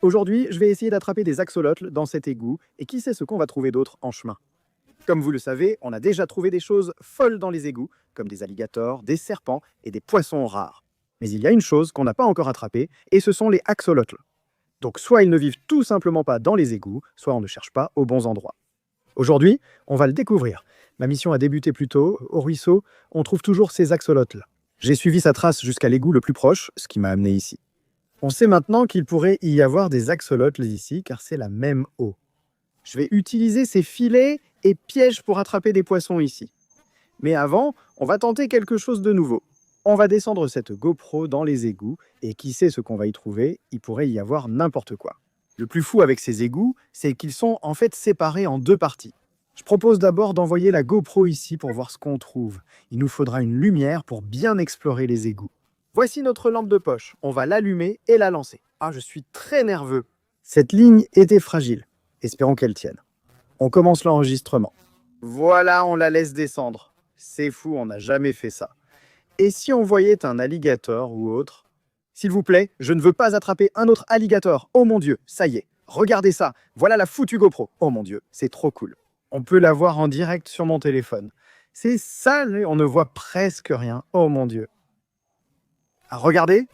Aujourd'hui, je vais essayer d'attraper des axolotls dans cet égout, et qui sait ce qu'on va trouver d'autre en chemin. Comme vous le savez, on a déjà trouvé des choses folles dans les égouts, comme des alligators, des serpents et des poissons rares. Mais il y a une chose qu'on n'a pas encore attrapée, et ce sont les axolotls. Donc soit ils ne vivent tout simplement pas dans les égouts, soit on ne cherche pas aux bons endroits. Aujourd'hui, on va le découvrir. Ma mission a débuté plus tôt, au ruisseau, on trouve toujours ces axolotls. J'ai suivi sa trace jusqu'à l'égout le plus proche, ce qui m'a amené ici. On sait maintenant qu'il pourrait y avoir des axolotls ici, car c'est la même eau. Je vais utiliser ces filets et pièges pour attraper des poissons ici. Mais avant, on va tenter quelque chose de nouveau. On va descendre cette GoPro dans les égouts, et qui sait ce qu'on va y trouver, il pourrait y avoir n'importe quoi. Le plus fou avec ces égouts, c'est qu'ils sont en fait séparés en deux parties. Je propose d'abord d'envoyer la GoPro ici pour voir ce qu'on trouve. Il nous faudra une lumière pour bien explorer les égouts. Voici notre lampe de poche. On va l'allumer et la lancer. Ah, je suis très nerveux. Cette ligne était fragile. Espérons qu'elle tienne. On commence l'enregistrement. Voilà, on la laisse descendre. C'est fou, on n'a jamais fait ça. Et si on voyait un alligator ou autre? S'il vous plaît, je ne veux pas attraper un autre alligator. Oh mon Dieu, ça y est. Regardez ça. Voilà la foutue GoPro. Oh mon Dieu, c'est trop cool. On peut la voir en direct sur mon téléphone. C'est sale, on ne voit presque rien. Oh mon Dieu. Ah, regardez.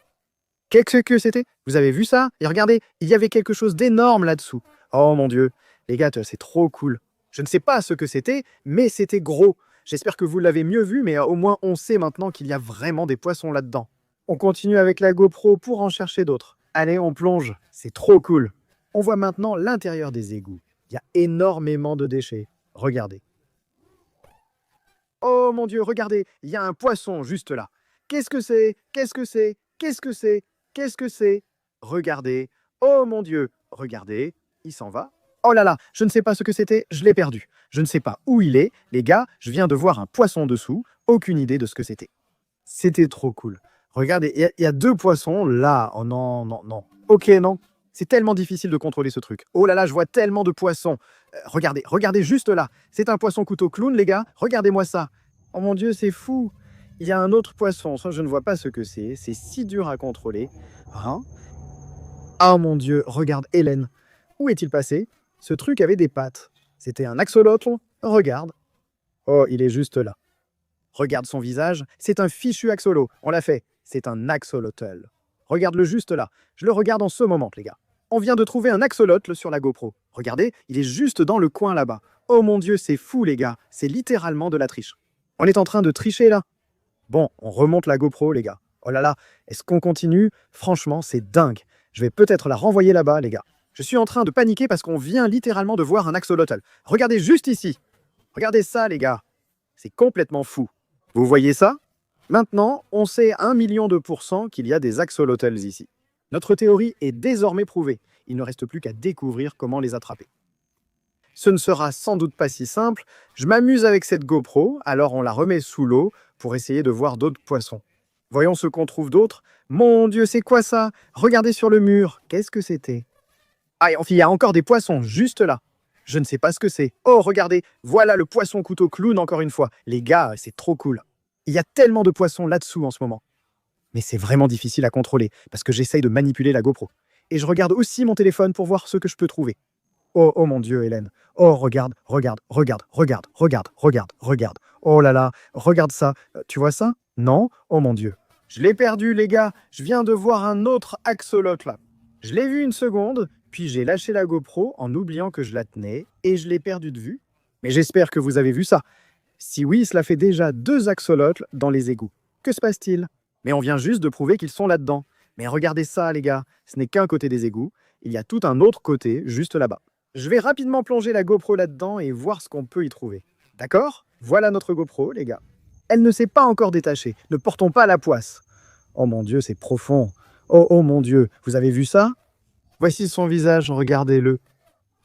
Qu'est-ce que c'était? Vous avez vu ça? Et regardez, il y avait quelque chose d'énorme là-dessous. Oh mon Dieu. Les gars, c'est trop cool. Je ne sais pas ce que c'était, mais c'était gros. J'espère que vous l'avez mieux vu, mais au moins on sait maintenant qu'il y a vraiment des poissons là-dedans. On continue avec la GoPro pour en chercher d'autres. Allez, on plonge. C'est trop cool. On voit maintenant l'intérieur des égouts. Il y a énormément de déchets. Regardez. Oh mon Dieu, regardez, il y a un poisson juste là. Qu'est-ce que c'est? Qu'est-ce que c'est? Qu'est-ce que c'est? Qu'est-ce que c'est? Regardez. Oh mon Dieu, regardez, il s'en va. Oh là là, je ne sais pas ce que c'était, je l'ai perdu. Je ne sais pas où il est. Les gars, je viens de voir un poisson dessous. Aucune idée de ce que c'était. C'était trop cool. Regardez, il y a deux poissons là. Oh non, non, non. Ok, non. C'est tellement difficile de contrôler ce truc. Oh là là, je vois tellement de poissons. Regardez, regardez juste là. C'est un poisson couteau clown, les gars. Regardez-moi ça. Oh mon Dieu, c'est fou. Il y a un autre poisson. Ça, je ne vois pas ce que c'est. C'est si dur à contrôler. Hein? Oh mon Dieu, regarde Hélène. Où est-il passé? Ce truc avait des pattes. C'était un axolotl. Regarde. Oh, il est juste là. Regarde son visage. C'est un fichu axolo. On l'a fait. C'est un axolotl. Regarde-le juste là. Je le regarde en ce moment, les gars. On vient de trouver un axolotl sur la GoPro. Regardez, il est juste dans le coin là-bas. Oh mon Dieu, c'est fou, les gars. C'est littéralement de la triche. On est en train de tricher, là. Bon, on remonte la GoPro, les gars. Oh là là, est-ce qu'on continue? Franchement, c'est dingue. Je vais peut-être la renvoyer là-bas, les gars. Je suis en train de paniquer parce qu'on vient littéralement de voir un axolotl. Regardez juste ici. Regardez ça, les gars. C'est complètement fou. Vous voyez ça? Maintenant, on sait 1 million de pourcents qu'il y a des axolotls ici. Notre théorie est désormais prouvée. Il ne reste plus qu'à découvrir comment les attraper. Ce ne sera sans doute pas si simple. Je m'amuse avec cette GoPro, alors on la remet sous l'eau pour essayer de voir d'autres poissons. Voyons ce qu'on trouve d'autre. Mon Dieu, c'est quoi ça? Regardez sur le mur. Qu'est-ce que c'était? Ah, il y a encore des poissons juste là. Je ne sais pas ce que c'est. Oh, regardez, voilà le poisson couteau clown encore une fois. Les gars, c'est trop cool. Il y a tellement de poissons là-dessous en ce moment. Mais c'est vraiment difficile à contrôler parce que j'essaye de manipuler la GoPro. Et je regarde aussi mon téléphone pour voir ce que je peux trouver. Oh, oh mon Dieu, Hélène. Oh, regarde, regarde, regarde, regarde, regarde, regarde, regarde. Oh là là, regarde ça. Tu vois ça? Non? Oh mon Dieu. Je l'ai perdu, les gars. Je viens de voir un autre axolotl là. Je l'ai vu une seconde, puis j'ai lâché la GoPro en oubliant que je la tenais et je l'ai perdu de vue. Mais j'espère que vous avez vu ça. Si oui, cela fait déjà 2 axolotls dans les égouts. Que se passe-t-il? Mais on vient juste de prouver qu'ils sont là-dedans. Mais regardez ça, les gars. Ce n'est qu'un côté des égouts. Il y a tout un autre côté, juste là-bas. Je vais rapidement plonger la GoPro là-dedans et voir ce qu'on peut y trouver. D'accord? Voilà notre GoPro, les gars. Elle ne s'est pas encore détachée. Ne portons pas la poisse. Oh mon Dieu, c'est profond. Oh, oh mon Dieu. Vous avez vu ça? Voici son visage, regardez-le.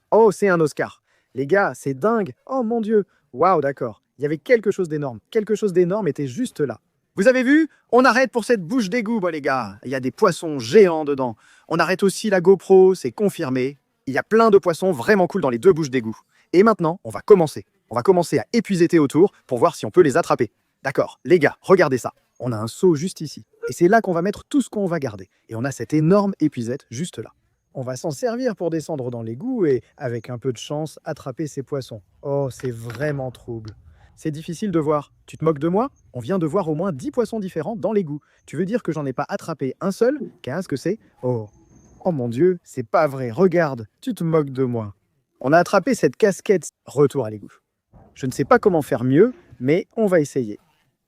Oh, c'est un Oscar. Les gars, c'est dingue. Oh mon Dieu. Waouh, d'accord. Il y avait quelque chose d'énorme. Quelque chose d'énorme était juste là. Vous avez vu? On arrête pour cette bouche d'égout, les gars. Il y a des poissons géants dedans. On arrête aussi la GoPro, c'est confirmé. Il y a plein de poissons vraiment cool dans les 2 bouches d'égout. Et maintenant, on va commencer. On va commencer à épuiser autour pour voir si on peut les attraper. D'accord, les gars, regardez ça. On a un seau juste ici. Et c'est là qu'on va mettre tout ce qu'on va garder. Et on a cette énorme épuisette juste là. On va s'en servir pour descendre dans l'égout et, avec un peu de chance, attraper ces poissons. Oh, c'est vraiment trouble. C'est difficile de voir. Tu te moques de moi? On vient de voir au moins 10 poissons différents dans l'égout. Tu veux dire que j'en ai pas attrapé un seul? Qu'est-ce que c'est? Oh. Oh mon Dieu, c'est pas vrai. Regarde, tu te moques de moi. On a attrapé cette casquette. Retour à l'égout. Je ne sais pas comment faire mieux, mais on va essayer.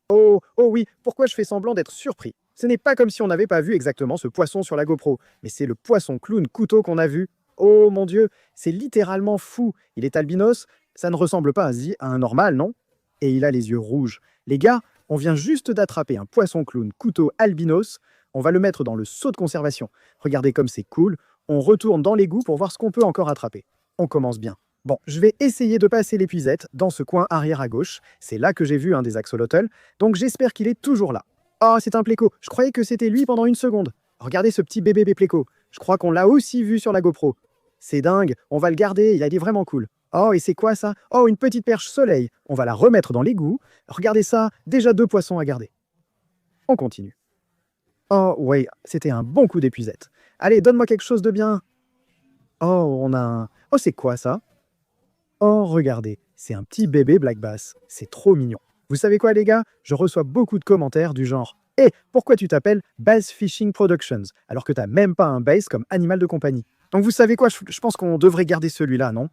Oh, oh oui, pourquoi je fais semblant d'être surpris? Ce n'est pas comme si on n'avait pas vu exactement ce poisson sur la GoPro, mais c'est le poisson clown couteau qu'on a vu. Oh mon Dieu, c'est littéralement fou. Il est albinos, ça ne ressemble pas à un normal, non? Et il a les yeux rouges. Les gars, on vient juste d'attraper un poisson clown couteau albinos. On va le mettre dans le seau de conservation. Regardez comme c'est cool. On retourne dans l'égout pour voir ce qu'on peut encore attraper. On commence bien. Bon, je vais essayer de passer l'épuisette dans ce coin arrière à gauche. C'est là que j'ai vu un des axolotls, donc j'espère qu'il est toujours là. Oh, c'est un pléco. Je croyais que c'était lui pendant une seconde. Regardez ce petit bébé pléco. Je crois qu'on l'a aussi vu sur la GoPro. C'est dingue, on va le garder, il a été vraiment cool. Oh, et c'est quoi ça? Oh, une petite perche soleil. On va la remettre dans l'égout. Regardez ça, déjà 2 poissons à garder. On continue. Oh, ouais, c'était un bon coup d'épuisette. Allez, donne-moi quelque chose de bien. Oh, on a un... Oh, c'est quoi ça? Oh, regardez, c'est un petit bébé black bass. C'est trop mignon. Vous savez quoi, les gars? Je reçois beaucoup de commentaires du genre « Hé, pourquoi tu t'appelles Bass Fishing Productions alors que t'as même pas un bass comme animal de compagnie ?» Donc vous savez quoi, je pense qu'on devrait garder celui-là, non?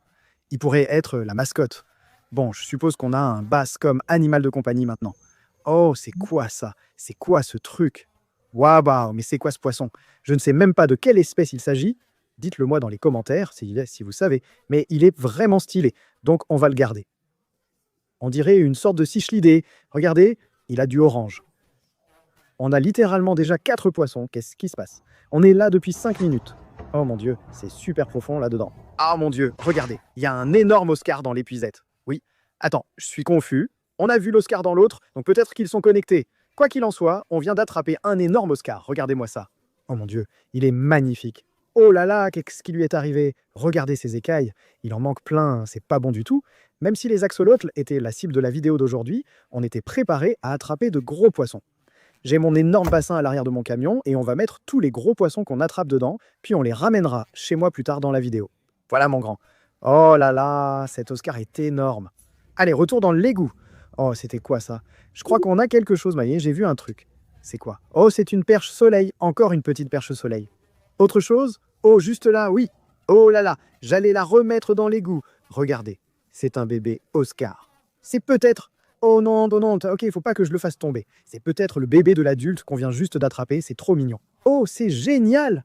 Il pourrait être la mascotte. Bon, je suppose qu'on a un bass comme animal de compagnie maintenant. Oh, c'est quoi ça? C'est quoi ce truc? Waouh, mais c'est quoi ce poisson? Je ne sais même pas de quelle espèce il s'agit. Dites-le moi dans les commentaires si vous savez. Mais il est vraiment stylé, donc on va le garder. On dirait une sorte de cichlidé. Regardez, il a du orange. On a littéralement déjà 4 poissons. Qu'est-ce qui se passe? On est là depuis 5 minutes. Oh mon Dieu, c'est super profond là-dedans. Ah mon Dieu, regardez, il y a un énorme Oscar dans l'épuisette. Oui. Attends, je suis confus. On a vu l'Oscar dans l'autre, donc peut-être qu'ils sont connectés. Quoi qu'il en soit, on vient d'attraper un énorme Oscar. Regardez-moi ça. Oh mon Dieu, il est magnifique. Oh là là, qu'est-ce qui lui est arrivé? Regardez ses écailles. Il en manque plein, c'est pas bon du tout. Même si les axolotls étaient la cible de la vidéo d'aujourd'hui, on était préparé à attraper de gros poissons. J'ai mon énorme bassin à l'arrière de mon camion et on va mettre tous les gros poissons qu'on attrape dedans, puis on les ramènera chez moi plus tard dans la vidéo. Voilà mon grand. Oh là là, cet Oscar est énorme. Allez, retour dans l'égout. Oh, c'était quoi ça? Je crois qu'on a quelque chose, voyez, j'ai vu un truc. C'est quoi? Oh, c'est une perche soleil, encore une petite perche soleil. Autre chose? Oh, juste là, oui. Oh là là, j'allais la remettre dans l'égout. Regardez, c'est un bébé Oscar. C'est peut-être... Oh non, non, non, ok, il faut pas que je le fasse tomber. C'est peut-être le bébé de l'adulte qu'on vient juste d'attraper, c'est trop mignon. Oh, c'est génial!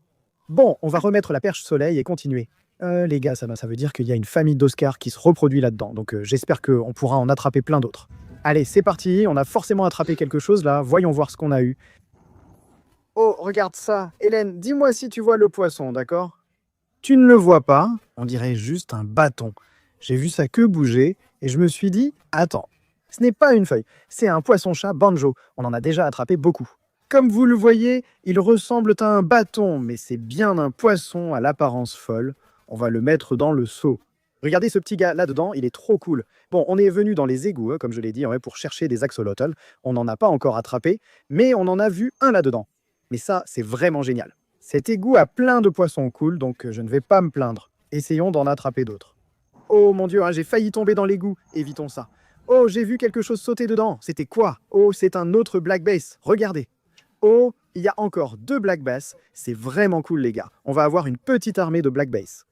Bon, on va remettre la perche soleil et continuer. Les gars, ça veut dire qu'il y a une famille d'Oscars qui se reproduit là-dedans, donc j'espère qu'on pourra en attraper plein d'autres. Allez, c'est parti, on a forcément attrapé quelque chose là, voyons voir ce qu'on a eu. Oh, regarde ça. Hélène, dis-moi si tu vois le poisson, d'accord? Tu ne le vois pas, on dirait juste un bâton. J'ai vu sa queue bouger et je me suis dit, attends, ce n'est pas une feuille, c'est un poisson-chat banjo. On en a déjà attrapé beaucoup. Comme vous le voyez, il ressemble à un bâton, mais c'est bien un poisson à l'apparence folle. On va le mettre dans le seau. Regardez ce petit gars là-dedans, il est trop cool. Bon, on est venu dans les égouts, comme je l'ai dit, pour chercher des axolotls. On n'en a pas encore attrapé, mais on en a vu un là-dedans. Mais ça, c'est vraiment génial. Cet égout a plein de poissons cool, donc je ne vais pas me plaindre. Essayons d'en attraper d'autres. Oh mon Dieu, hein, j'ai failli tomber dans l'égout. Évitons ça. Oh, j'ai vu quelque chose sauter dedans. C'était quoi? Oh, c'est un autre black bass. Regardez. Oh, il y a encore 2 black bass. C'est vraiment cool, les gars. On va avoir une petite armée de black bass.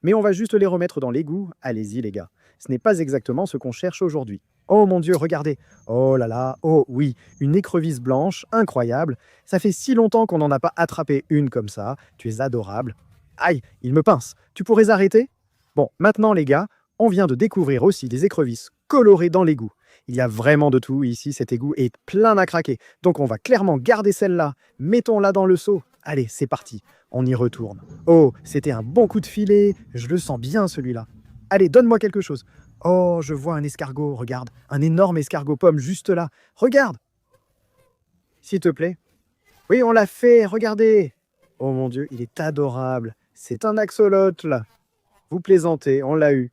Mais on va juste les remettre dans l'égout. Allez-y, les gars. Ce n'est pas exactement ce qu'on cherche aujourd'hui. Oh mon Dieu, regardez. Oh là là, oh oui, une écrevisse blanche, incroyable. Ça fait si longtemps qu'on n'en a pas attrapé une comme ça. Tu es adorable. Aïe, il me pince. Tu pourrais arrêter? Bon, maintenant, les gars, on vient de découvrir aussi des écrevisses colorées dans l'égout. Il y a vraiment de tout ici, cet égout est plein à craquer. Donc on va clairement garder celle-là. Mettons-la dans le seau. Allez, c'est parti. On y retourne. Oh, c'était un bon coup de filet. Je le sens bien, celui-là. Allez, donne-moi quelque chose. Oh, je vois un escargot, regarde. Un énorme escargot pomme juste là. Regarde. S'il te plaît. Oui, on l'a fait, regardez. Oh mon Dieu, il est adorable. C'est un axolotl. Vous plaisantez, on l'a eu.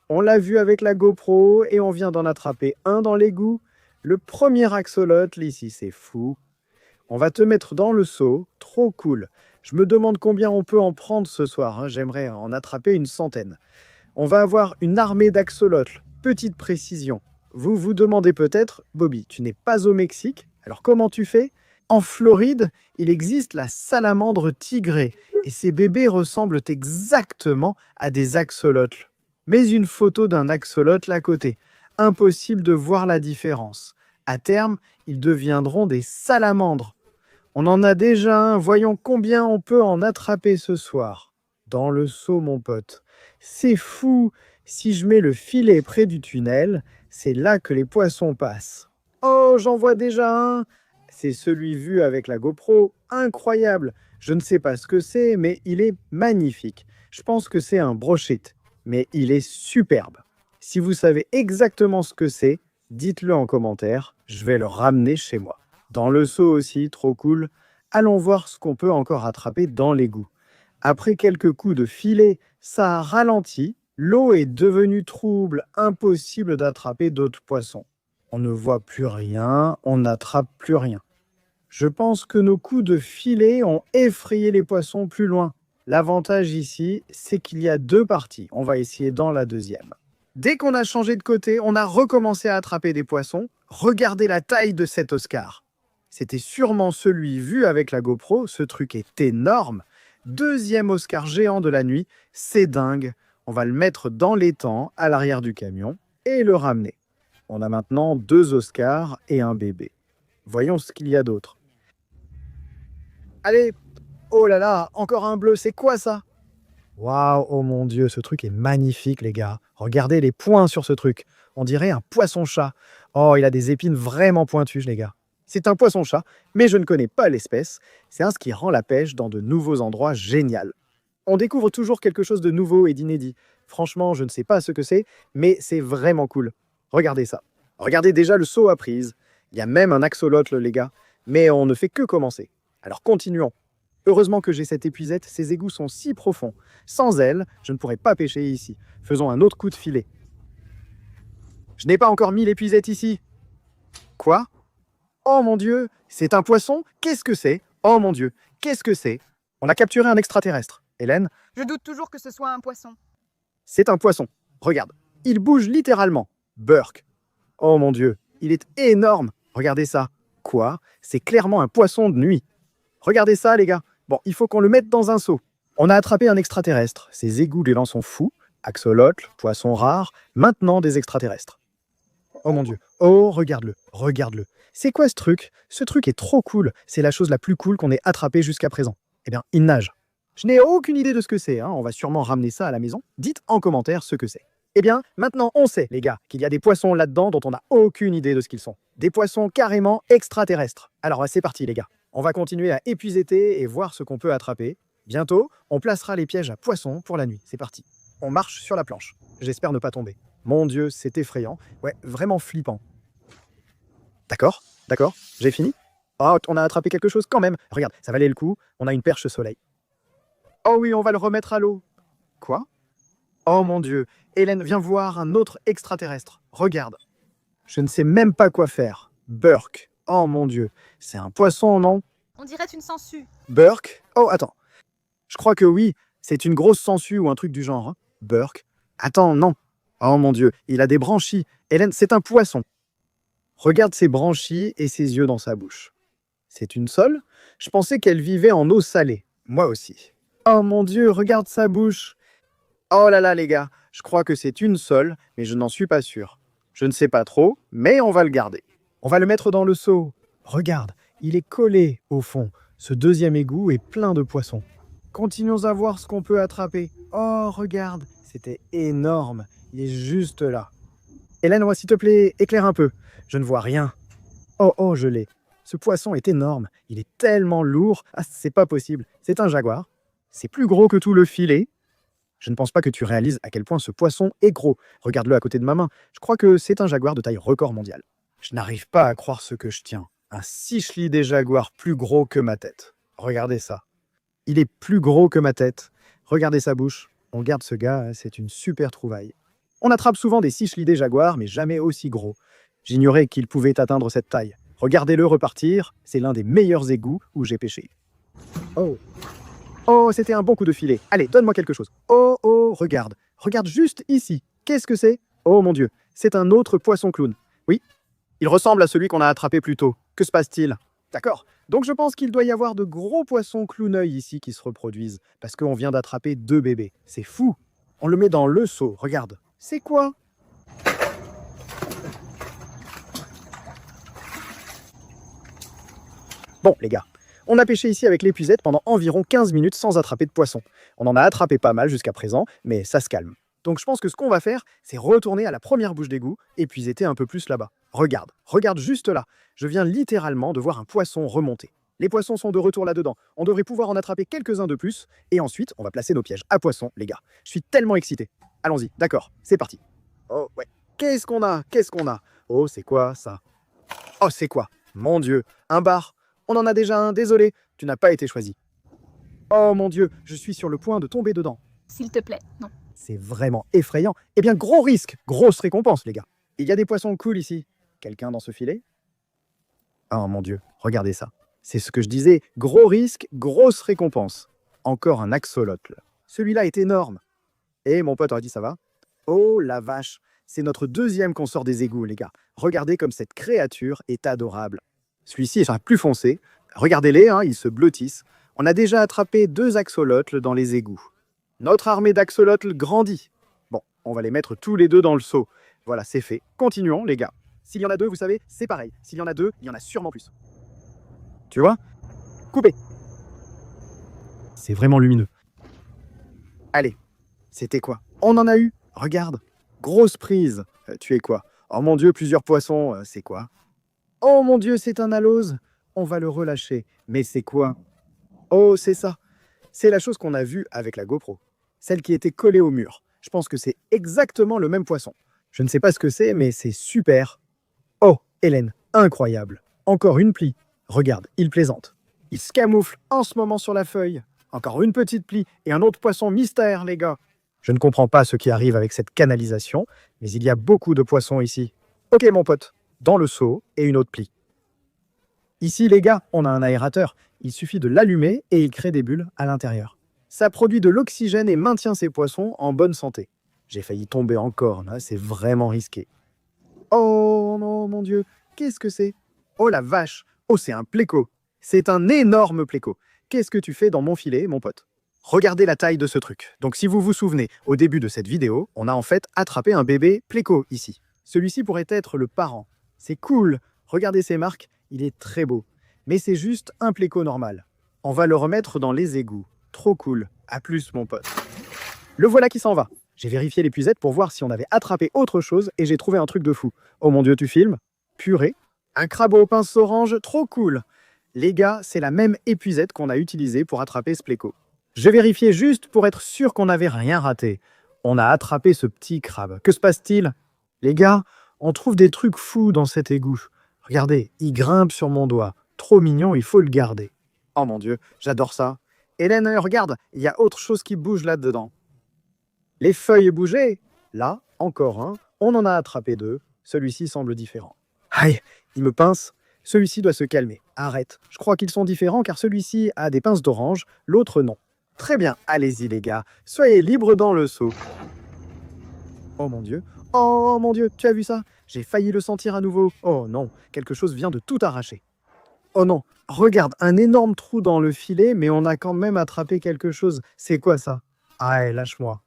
On l'a vu avec la GoPro et on vient d'en attraper un dans l'égout. Le premier axolotl ici, c'est fou. On va te mettre dans le seau. Trop cool. Je me demande combien on peut en prendre ce soir, hein. J'aimerais en attraper une centaine. On va avoir une armée d'axolotls. Petite précision. Vous vous demandez peut-être, Bobby, tu n'es pas au Mexique, alors comment tu fais? En Floride, il existe la salamandre tigrée, et ces bébés ressemblent exactement à des axolotls. Mais une photo d'un axolotl à côté. Impossible de voir la différence. À terme, ils deviendront des salamandres. On en a déjà un, voyons combien on peut en attraper ce soir. Dans le seau, mon pote. C'est fou, si je mets le filet près du tunnel, c'est là que les poissons passent. Oh, j'en vois déjà un. C'est celui vu avec la GoPro. Incroyable. Je ne sais pas ce que c'est, mais il est magnifique. Je pense que c'est un brochette, mais il est superbe. Si vous savez exactement ce que c'est, dites-le en commentaire. Je vais le ramener chez moi. Dans le seau aussi, trop cool. Allons voir ce qu'on peut encore attraper dans l'égout. Après quelques coups de filet, ça a ralenti. L'eau est devenue trouble, impossible d'attraper d'autres poissons. On ne voit plus rien, on n'attrape plus rien. Je pense que nos coups de filet ont effrayé les poissons plus loin. L'avantage ici, c'est qu'il y a deux parties. On va essayer dans la deuxième. Dès qu'on a changé de côté, on a recommencé à attraper des poissons. Regardez la taille de cet Oscar. C'était sûrement celui vu avec la GoPro, ce truc est énorme. Deuxième Oscar géant de la nuit, c'est dingue. On va le mettre dans l'étang, à l'arrière du camion, et le ramener. On a maintenant 2 Oscars et un bébé. Voyons ce qu'il y a d'autre. Allez, oh là là, encore un bleu, c'est quoi ça? Waouh, oh mon Dieu, ce truc est magnifique les gars. Regardez les points sur ce truc. On dirait un poisson-chat. Oh, il a des épines vraiment pointues les gars. C'est un poisson-chat, mais je ne connais pas l'espèce. C'est ce qui rend la pêche dans de nouveaux endroits génial. On découvre toujours quelque chose de nouveau et d'inédit. Franchement, je ne sais pas ce que c'est, mais c'est vraiment cool. Regardez ça. Regardez déjà le seau à prise. Il y a même un axolotl, les gars. Mais on ne fait que commencer. Alors continuons. Heureusement que j'ai cette épuisette, ces égouts sont si profonds. Sans elle, je ne pourrais pas pêcher ici. Faisons un autre coup de filet. Je n'ai pas encore mis l'épuisette ici. Quoi? Oh mon Dieu, c'est un poisson? Qu'est-ce que c'est? Oh mon Dieu, qu'est-ce que c'est? On a capturé un extraterrestre. Hélène? Je doute toujours que ce soit un poisson. C'est un poisson. Regarde, il bouge littéralement. Burk. Oh mon Dieu, il est énorme. Regardez ça. Quoi? C'est clairement un poisson de nuit. Regardez ça, les gars. Bon, il faut qu'on le mette dans un seau. On a attrapé un extraterrestre. Ces égouts, les gens sont fous. Axolotl, poisson rare, maintenant des extraterrestres. Oh mon Dieu. Oh, regarde-le. Regarde-le. C'est quoi ce truc? Ce truc est trop cool. C'est la chose la plus cool qu'on ait attrapée jusqu'à présent. Eh bien, il nage. Je n'ai aucune idée de ce que c'est, hein. On va sûrement ramener ça à la maison. Dites en commentaire ce que c'est. Eh bien, maintenant, on sait, les gars, qu'il y a des poissons là-dedans dont on n'a aucune idée de ce qu'ils sont. Des poissons carrément extraterrestres. Alors, c'est parti, les gars. On va continuer à épuiseter et voir ce qu'on peut attraper. Bientôt, on placera les pièges à poissons pour la nuit. C'est parti. On marche sur la planche. J'espère ne pas tomber. Mon Dieu, c'est effrayant. Ouais, vraiment flippant. D'accord, d'accord, j'ai fini. Oh, on a attrapé quelque chose quand même. Regarde, ça valait le coup. On a une perche soleil. Oh oui, on va le remettre à l'eau. Quoi? Oh mon Dieu. Hélène, viens voir un autre extraterrestre. Regarde. Je ne sais même pas quoi faire. Burk. Oh mon Dieu. C'est un poisson, non? On dirait une sangsue. Burk? Oh, attends. Je crois que oui. C'est une grosse sangsue ou un truc du genre. Hein. Burk. Attends, non. Oh mon Dieu. Il a des branchies. Hélène, c'est un poisson. Regarde ses branchies et ses yeux dans sa bouche. C'est une sole? Je pensais qu'elle vivait en eau salée. Moi aussi. Oh mon Dieu, regarde sa bouche. Oh là là les gars, je crois que c'est une sole, mais je n'en suis pas sûr. Je ne sais pas trop, mais on va le garder. On va le mettre dans le seau. Regarde, il est collé au fond. Ce deuxième égout est plein de poissons. Continuons à voir ce qu'on peut attraper. Oh, regarde, c'était énorme. Il est juste là. Hélène, moi, s'il te plaît, éclaire un peu. Je ne vois rien. Oh, oh, je l'ai. Ce poisson est énorme. Il est tellement lourd. Ah, c'est pas possible. C'est un jaguar. C'est plus gros que tout le filet. Je ne pense pas que tu réalises à quel point ce poisson est gros. Regarde-le à côté de ma main. Je crois que c'est un jaguar de taille record mondiale. Je n'arrive pas à croire ce que je tiens. Un cichlidé jaguar plus gros que ma tête. Regardez ça. Il est plus gros que ma tête. Regardez sa bouche. On garde ce gars, c'est une super trouvaille. On attrape souvent des cichlidés jaguars, mais jamais aussi gros. J'ignorais qu'ils pouvaient atteindre cette taille. Regardez-le repartir, c'est l'un des meilleurs égouts où j'ai pêché. Oh. Oh, c'était un bon coup de filet. Allez, donne-moi quelque chose. Oh, oh, regarde. Regarde juste ici. Qu'est-ce que c'est? Oh mon Dieu, c'est un autre poisson clown. Oui, il ressemble à celui qu'on a attrapé plus tôt. Que se passe-t-il? D'accord. Donc je pense qu'il doit y avoir de gros poissons clowneuils ici qui se reproduisent, parce qu'on vient d'attraper 2 bébés. C'est fou. On le met dans le seau, regarde. C'est quoi? Bon, les gars, on a pêché ici avec l'épuisette pendant environ 15 minutes sans attraper de poisson. On en a attrapé pas mal jusqu'à présent, mais ça se calme. Donc je pense que ce qu'on va faire, c'est retourner à la première bouche d'égout et puiseter un peu plus là-bas. Regarde, regarde juste là. Je viens littéralement de voir un poisson remonter. Les poissons sont de retour là-dedans. On devrait pouvoir en attraper quelques-uns de plus. Et ensuite, on va placer nos pièges à poissons, les gars. Je suis tellement excité. Allons-y, d'accord, c'est parti. Oh, ouais. Qu'est-ce qu'on a? Qu'est-ce qu'on a? Oh, c'est quoi ça? Oh, c'est quoi? Mon Dieu, un bar. On en a déjà un, désolé, tu n'as pas été choisi. Oh mon Dieu, je suis sur le point de tomber dedans. S'il te plaît, non. C'est vraiment effrayant. Eh bien, gros risque, grosse récompense, les gars. Il y a des poissons cool ici. Quelqu'un dans ce filet? Oh mon Dieu, regardez ça. C'est ce que je disais, gros risque, grosse récompense. Encore un axolotl. Celui-là est énorme. Eh, mon pote aurait dit ça va? Oh la vache, c'est notre deuxième qu'on sort des égouts, les gars. Regardez comme cette créature est adorable. Celui-ci est plus foncé. Regardez-les, hein, ils se blottissent. On a déjà attrapé 2 axolotls dans les égouts. Notre armée d'axolotls grandit. Bon, on va les mettre tous les 2 dans le seau. Voilà, c'est fait. Continuons, les gars. S'il y en a 2, vous savez, c'est pareil. S'il y en a 2, il y en a sûrement plus. Tu vois? Coupé. C'est vraiment lumineux. Allez, c'était quoi? On en a eu. Regarde. Grosse prise. Tu es quoi? Oh mon Dieu, plusieurs poissons. C'est quoi? Oh mon Dieu, c'est un alose. On va le relâcher. Mais c'est quoi? Oh, c'est ça. C'est la chose qu'on a vue avec la GoPro. Celle qui était collée au mur. Je pense que c'est exactement le même poisson. Je ne sais pas ce que c'est, mais c'est super. Oh, Hélène, incroyable. Encore une plie. Regarde, il plaisante. Il se camoufle en ce moment sur la feuille. Encore une petite plie et un autre poisson mystère, les gars. Je ne comprends pas ce qui arrive avec cette canalisation, mais il y a beaucoup de poissons ici. Ok, mon pote, dans le seau et une autre plie. Ici, les gars, on a un aérateur. Il suffit de l'allumer et il crée des bulles à l'intérieur. Ça produit de l'oxygène et maintient ces poissons en bonne santé. J'ai failli tomber en corne, hein, c'est vraiment risqué. Oh non, mon Dieu, qu'est-ce que c'est? Oh la vache! Oh, c'est un pléco. C'est un énorme pléco. Qu'est-ce que tu fais dans mon filet, mon pote? Regardez la taille de ce truc. Donc si vous vous souvenez, au début de cette vidéo, on a en fait attrapé un bébé pléco ici. Celui-ci pourrait être le parent. C'est cool. Regardez ces marques, il est très beau. Mais c'est juste un pléco normal. On va le remettre dans les égouts. Trop cool. À plus, mon pote. Le voilà qui s'en va. J'ai vérifié l'épuisette pour voir si on avait attrapé autre chose et j'ai trouvé un truc de fou. Oh mon Dieu, tu filmes? Purée. Un crabe au pince orange, trop cool. Les gars, c'est la même épuisette qu'on a utilisée pour attraper ce pléco. Je vérifiais juste pour être sûr qu'on n'avait rien raté. On a attrapé ce petit crabe. Que se passe-t-il? Les gars, on trouve des trucs fous dans cet égout. Regardez, il grimpe sur mon doigt. Trop mignon, il faut le garder. Oh mon Dieu, j'adore ça. Hélène, regarde, il y a autre chose qui bouge là-dedans. Les feuilles bougeaient. Là, encore un. On en a attrapé 2. Celui-ci semble différent. Aïe, il me pince. Celui-ci doit se calmer. Arrête. Je crois qu'ils sont différents car celui-ci a des pinces d'orange, l'autre non. Très bien, allez-y les gars. Soyez libres dans le seau. Oh mon Dieu. Oh mon Dieu, tu as vu ça? J'ai failli le sentir à nouveau. Oh non, quelque chose vient de tout arracher. Oh non, regarde, un énorme trou dans le filet, mais on a quand même attrapé quelque chose. C'est quoi ça? Aïe, lâche-moi.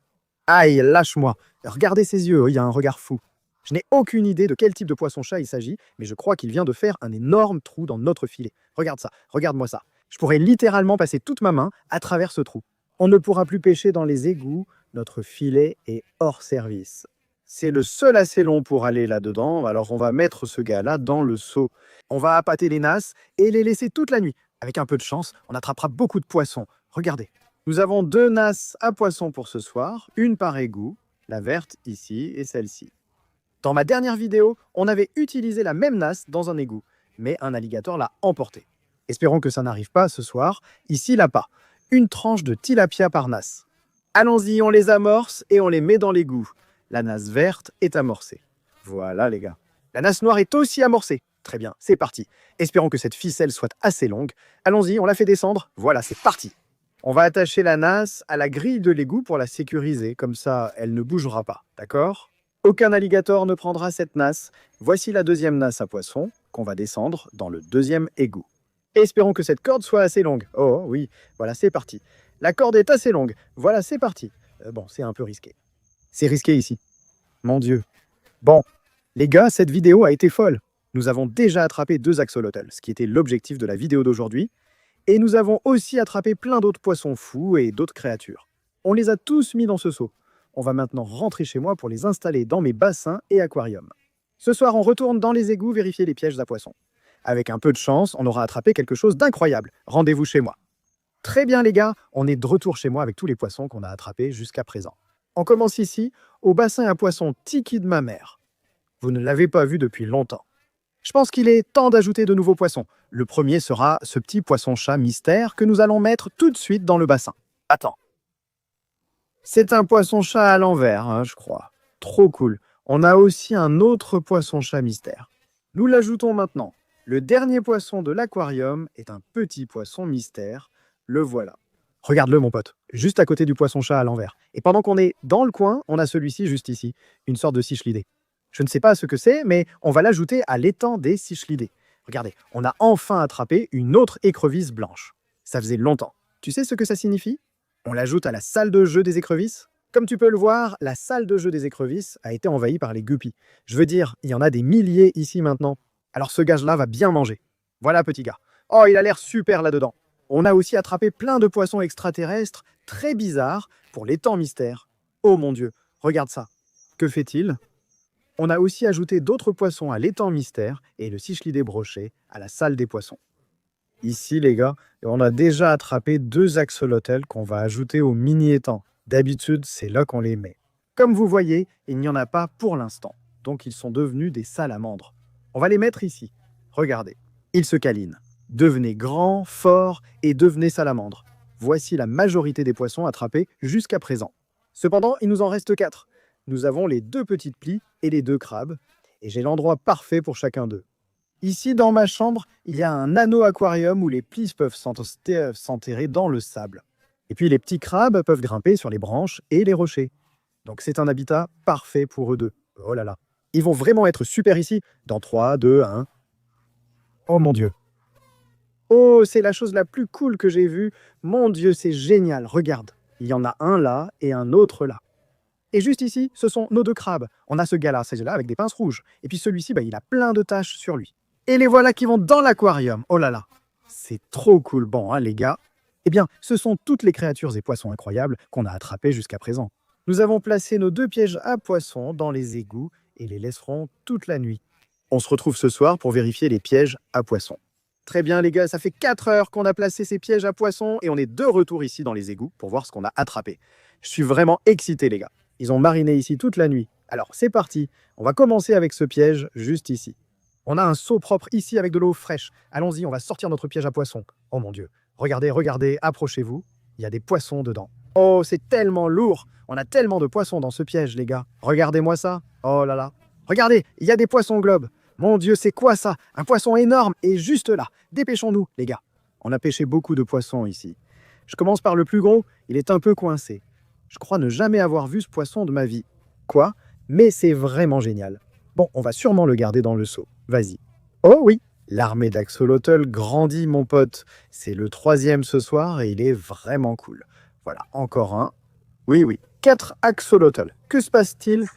Aïe, lâche-moi. Regardez ses yeux, il y a un regard fou. Je n'ai aucune idée de quel type de poisson-chat il s'agit, mais je crois qu'il vient de faire un énorme trou dans notre filet. Regarde ça, regarde-moi ça. Je pourrais littéralement passer toute ma main à travers ce trou. On ne pourra plus pêcher dans les égouts, notre filet est hors service. C'est le seul assez long pour aller là-dedans, alors on va mettre ce gars-là dans le seau. On va appâter les nasses et les laisser toute la nuit. Avec un peu de chance, on attrapera beaucoup de poissons. Regardez, nous avons 2 nasses à poissons pour ce soir, une par égout, la verte ici et celle-ci. Dans ma dernière vidéo, on avait utilisé la même nasse dans un égout, mais un alligator l'a emporté. Espérons que ça n'arrive pas ce soir. Ici, là pas. Une tranche de tilapia par nasse. Allons-y, on les amorce et on les met dans l'égout. La nasse verte est amorcée. Voilà les gars. La nasse noire est aussi amorcée. Très bien, c'est parti. Espérons que cette ficelle soit assez longue. Allons-y, on la fait descendre. Voilà, c'est parti. On va attacher la nasse à la grille de l'égout pour la sécuriser, comme ça elle ne bougera pas, d'accord? Aucun alligator ne prendra cette nasse. Voici la deuxième nasse à poisson qu'on va descendre dans le deuxième égout. Espérons que cette corde soit assez longue. Oh oui, voilà, c'est parti. La corde est assez longue. Voilà, c'est parti. Bon, c'est un peu risqué. C'est risqué ici. Mon Dieu. Bon, les gars, cette vidéo a été folle. Nous avons déjà attrapé 2 axolotls, ce qui était l'objectif de la vidéo d'aujourd'hui. Et nous avons aussi attrapé plein d'autres poissons fous et d'autres créatures. On les a tous mis dans ce seau. On va maintenant rentrer chez moi pour les installer dans mes bassins et aquariums. Ce soir, on retourne dans les égouts vérifier les pièges à poissons. Avec un peu de chance, on aura attrapé quelque chose d'incroyable. Rendez-vous chez moi. Très bien les gars, on est de retour chez moi avec tous les poissons qu'on a attrapés jusqu'à présent. On commence ici, au bassin à poissons Tiki de ma mère. Vous ne l'avez pas vu depuis longtemps. Je pense qu'il est temps d'ajouter de nouveaux poissons. Le premier sera ce petit poisson-chat mystère que nous allons mettre tout de suite dans le bassin. Attends. C'est un poisson-chat à l'envers, hein, je crois. Trop cool. On a aussi un autre poisson-chat mystère. Nous l'ajoutons maintenant. Le dernier poisson de l'aquarium est un petit poisson mystère. Le voilà. Regarde-le, mon pote, juste à côté du poisson-chat à l'envers. Et pendant qu'on est dans le coin, on a celui-ci juste ici, une sorte de cichlidé. Je ne sais pas ce que c'est, mais on va l'ajouter à l'étang des cichlidés. Regardez, on a enfin attrapé une autre écrevisse blanche. Ça faisait longtemps. Tu sais ce que ça signifie? On l'ajoute à la salle de jeu des écrevisses. Comme tu peux le voir, la salle de jeu des écrevisses a été envahie par les guppies. Je veux dire, il y en a des milliers ici maintenant. Alors ce gage-là va bien manger. Voilà, petit gars. Oh, il a l'air super là-dedans. On a aussi attrapé plein de poissons extraterrestres très bizarres pour l'étang mystère. Oh mon Dieu, regarde ça. Que fait-il? On a aussi ajouté d'autres poissons à l'étang mystère et le cichlidé broché à la salle des poissons. Ici, les gars, on a déjà attrapé 2 axolotls qu'on va ajouter au mini-étang. D'habitude, c'est là qu'on les met. Comme vous voyez, il n'y en a pas pour l'instant. Donc, ils sont devenus des salamandres. On va les mettre ici. Regardez, ils se câlinent. Devenez grands, forts et devenez salamandres. Voici la majorité des poissons attrapés jusqu'à présent. Cependant, il nous en reste 4. Nous avons les 2 petites plies et les 2 crabes. Et j'ai l'endroit parfait pour chacun d'eux. Ici, dans ma chambre, il y a un nano-aquarium où les plies peuvent s'enterrer dans le sable. Et puis les petits crabes peuvent grimper sur les branches et les rochers. Donc c'est un habitat parfait pour eux deux. Oh là là. Ils vont vraiment être super ici. Dans 3, 2, 1. Oh mon Dieu. Oh, c'est la chose la plus cool que j'ai vue. Mon Dieu, c'est génial. Regarde. Il y en a un là et un autre là. Et juste ici, ce sont nos 2 crabes. On a ce gars-là, celui-là avec des pinces rouges. Et puis celui-ci, il a plein de taches sur lui. Et les voilà qui vont dans l'aquarium. Oh là là. C'est trop cool. Bon, hein, les gars. Eh bien, ce sont toutes les créatures et poissons incroyables qu'on a attrapés jusqu'à présent. Nous avons placé nos 2 pièges à poissons dans les égouts et les laisserons toute la nuit. On se retrouve ce soir pour vérifier les pièges à poissons. Très bien les gars, ça fait 4 heures qu'on a placé ces pièges à poissons et on est de retour ici dans les égouts pour voir ce qu'on a attrapé. Je suis vraiment excité les gars. Ils ont mariné ici toute la nuit. Alors c'est parti, on va commencer avec ce piège juste ici. On a un seau propre ici avec de l'eau fraîche. Allons-y, on va sortir notre piège à poissons. Oh mon Dieu, regardez, regardez, approchez-vous. Il y a des poissons dedans. Oh, c'est tellement lourd. On a tellement de poissons dans ce piège les gars. Regardez-moi ça. Oh là là. Regardez, il y a des poissons globes. Mon Dieu, c'est quoi ça? Un poisson énorme et juste là. Dépêchons-nous, les gars. On a pêché beaucoup de poissons ici. Je commence par le plus gros. Il est un peu coincé. Je crois ne jamais avoir vu ce poisson de ma vie. Quoi? Mais c'est vraiment génial. Bon, on va sûrement le garder dans le seau. Vas-y. Oh oui, l'armée d'axolotls grandit, mon pote. C'est le 3e ce soir et il est vraiment cool. Voilà, encore un. Oui, oui, 4 axolotls. Que se passe-t-il?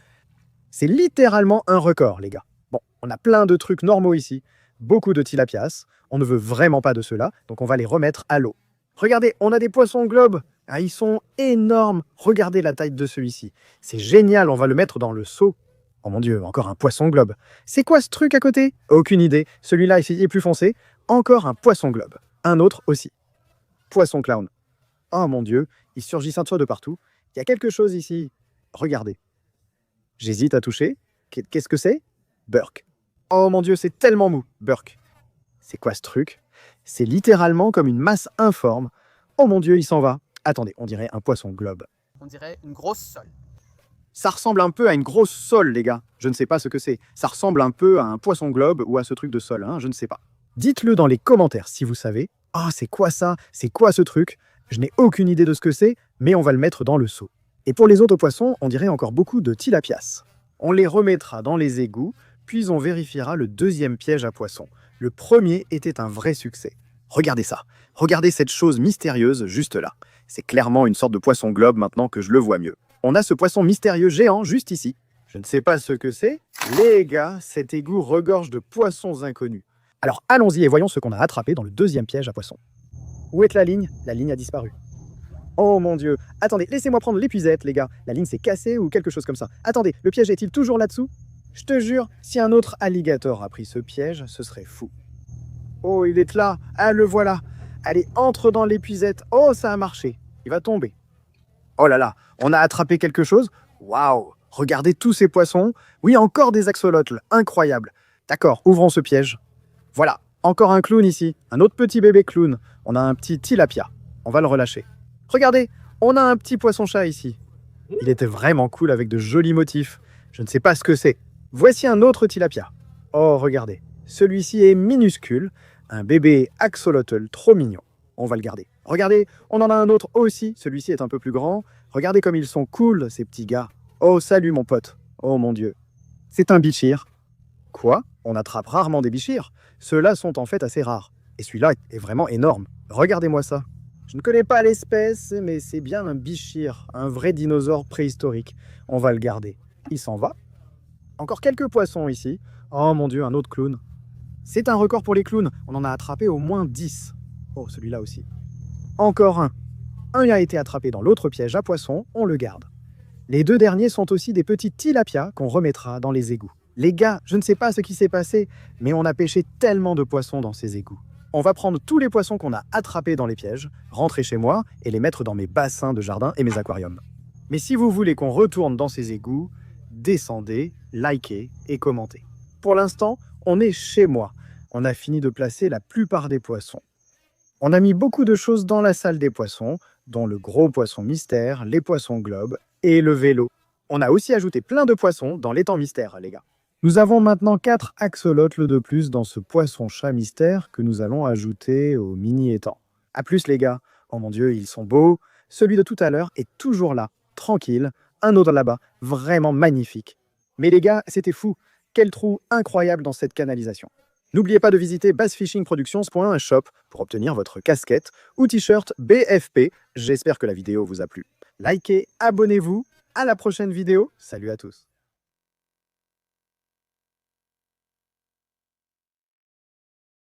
C'est littéralement un record, les gars. Bon, on a plein de trucs normaux ici, beaucoup de tilapias, on ne veut vraiment pas de ceux-là, donc on va les remettre à l'eau. Regardez, on a des poissons globes, ah, ils sont énormes, regardez la taille de celui-ci. C'est génial, on va le mettre dans le seau. Oh mon Dieu, encore un poisson globe. C'est quoi ce truc à côté? Aucune idée, celui-là ici est plus foncé, encore un poisson globe. Un autre aussi. Poisson clown. Oh mon Dieu, ils surgissent un peu de partout. Il y a quelque chose ici. Regardez. J'hésite à toucher. Qu'est-ce que c'est? Burk. Oh mon Dieu, c'est tellement mou. Burk. C'est quoi ce truc? C'est littéralement comme une masse informe. Oh mon Dieu, il s'en va. Attendez, on dirait un poisson globe. On dirait une grosse sole. Ça ressemble un peu à une grosse sole, les gars. Je ne sais pas ce que c'est. Ça ressemble un peu à un poisson globe ou à ce truc de sole, hein, je ne sais pas. Dites-le dans les commentaires si vous savez. Ah, c'est quoi ça? C'est quoi ce truc? Je n'ai aucune idée de ce que c'est, mais on va le mettre dans le seau. Et pour les autres poissons, on dirait encore beaucoup de tilapias. On les remettra dans les égouts, puis on vérifiera le deuxième piège à poissons. Le premier était un vrai succès. Regardez ça. Regardez cette chose mystérieuse juste là. C'est clairement une sorte de poisson globe maintenant que je le vois mieux. On a ce poisson mystérieux géant juste ici. Je ne sais pas ce que c'est. Les gars, cet égout regorge de poissons inconnus. Alors allons-y et voyons ce qu'on a attrapé dans le deuxième piège à poissons. Où est la ligne? La ligne a disparu. Oh mon Dieu. Attendez, laissez-moi prendre l'épuisette, les gars. La ligne s'est cassée ou quelque chose comme ça. Attendez, le piège est-il toujours là-dessous? Je te jure, si un autre alligator a pris ce piège, ce serait fou. Oh, il est là. Ah, le voilà. Allez, entre dans l'épuisette. Oh, ça a marché. Il va tomber. Oh là là, on a attrapé quelque chose? Waouh! Regardez tous ces poissons. Oui, encore des axolotls. Incroyable. D'accord, ouvrons ce piège. Voilà, encore un clown ici. Un autre petit bébé clown. On a un petit tilapia. On va le relâcher. Regardez, on a un petit poisson-chat ici. Il était vraiment cool avec de jolis motifs. Je ne sais pas ce que c'est. Voici un autre tilapia. Oh, regardez. Celui-ci est minuscule. Un bébé axolotl trop mignon. On va le garder. Regardez, on en a un autre aussi. Celui-ci est un peu plus grand. Regardez comme ils sont cool, ces petits gars. Oh, salut mon pote. Oh mon Dieu. C'est un bichir. Quoi? On attrape rarement des bichirs. Ceux-là sont en fait assez rares. Et celui-là est vraiment énorme. Regardez-moi ça. Je ne connais pas l'espèce, mais c'est bien un bichir, un vrai dinosaure préhistorique. On va le garder. Il s'en va. Encore quelques poissons ici. Oh mon Dieu, un autre clown. C'est un record pour les clowns. On en a attrapé au moins 10. Oh, celui-là aussi. Encore un. Un a été attrapé dans l'autre piège à poissons, on le garde. Les deux derniers sont aussi des petits tilapias qu'on remettra dans les égouts. Les gars, je ne sais pas ce qui s'est passé, mais on a pêché tellement de poissons dans ces égouts. On va prendre tous les poissons qu'on a attrapés dans les pièges, rentrer chez moi et les mettre dans mes bassins de jardin et mes aquariums. Mais si vous voulez qu'on retourne dans ces égouts, descendez, likez et commentez. Pour l'instant, on est chez moi. On a fini de placer la plupart des poissons. On a mis beaucoup de choses dans la salle des poissons, dont le gros poisson mystère, les poissons globes et le vélo. On a aussi ajouté plein de poissons dans l'étang mystère, les gars. Nous avons maintenant 4 axolotls de plus dans ce poisson-chat mystère que nous allons ajouter au mini-étang. A plus, les gars. Oh mon Dieu, ils sont beaux. Celui de tout à l'heure est toujours là, tranquille. Un autre là-bas, vraiment magnifique. Mais les gars, c'était fou. Quel trou incroyable dans cette canalisation. N'oubliez pas de visiter bassfishingproductions.shop pour obtenir votre casquette ou t-shirt BFP. J'espère que la vidéo vous a plu. Likez, abonnez-vous. À la prochaine vidéo. Salut à tous.